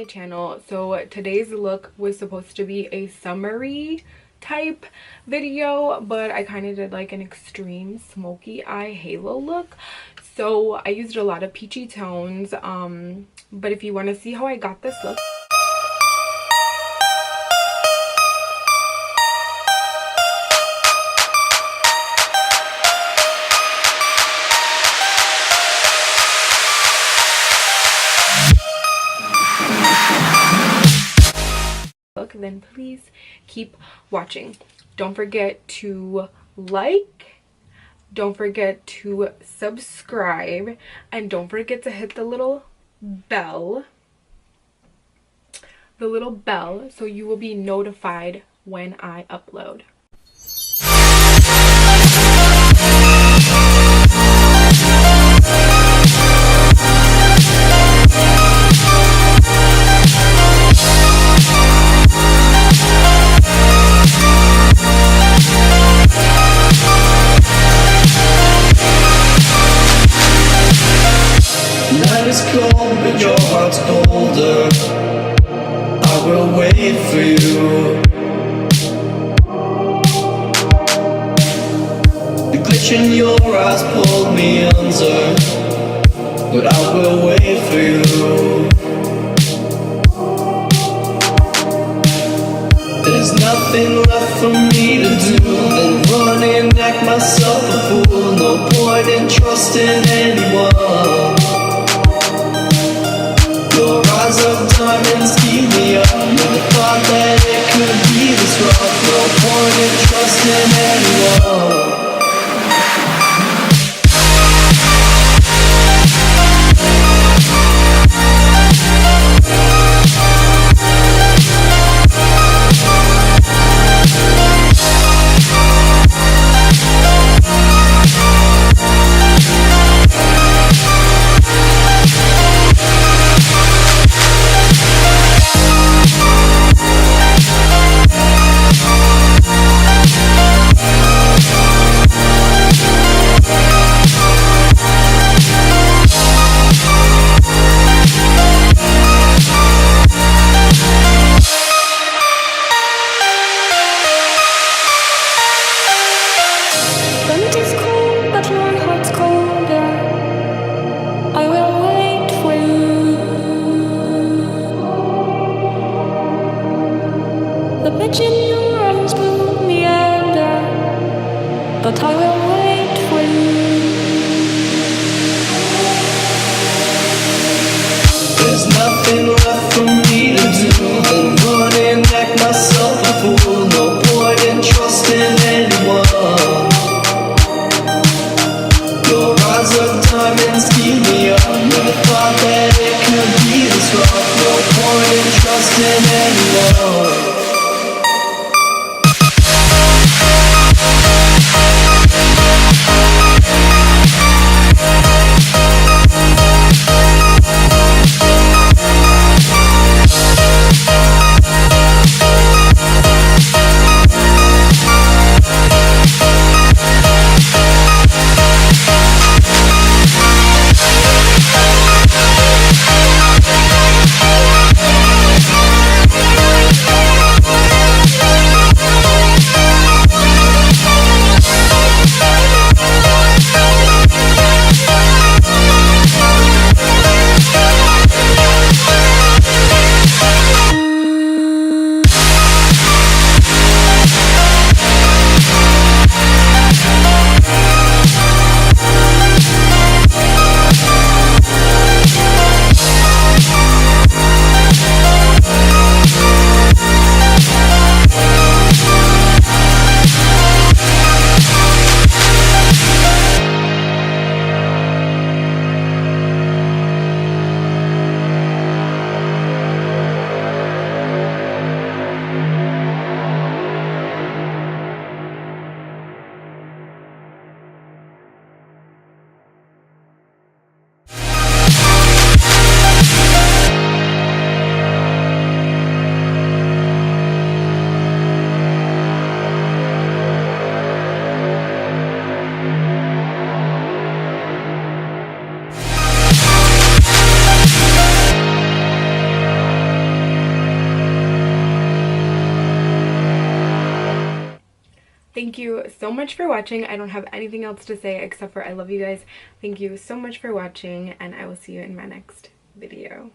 my channel. So today's look was supposed to be a summery type video, but I kind of did like an extreme smoky eye halo look. So I used a lot of peachy tones, but if you want to see how I got this look, then please keep watching. Don't forget to like, don't forget to subscribe, and don't forget to hit the little bell so you will be notified when I upload. Night is cold, but your heart's colder. I will wait for you. The glitch in your eyes pulled me under, but I will wait for you. There's nothing left for me to do than run and act myself a fool. No point in trusting anyone. Your eyes of diamonds keep me up. Never thought that it could be this rough. No point in trusting anyone. But I will wait for you. There's nothing left for me to do than run and act myself a fool. No point in trusting anyone. Your eyes of diamonds keep me up. Never thought that it could be this rough. No point in trusting anyone. you so much for watching. I don't have anything else to say except for I love you guys. Thank you so much for watching, and I will see you in my next video.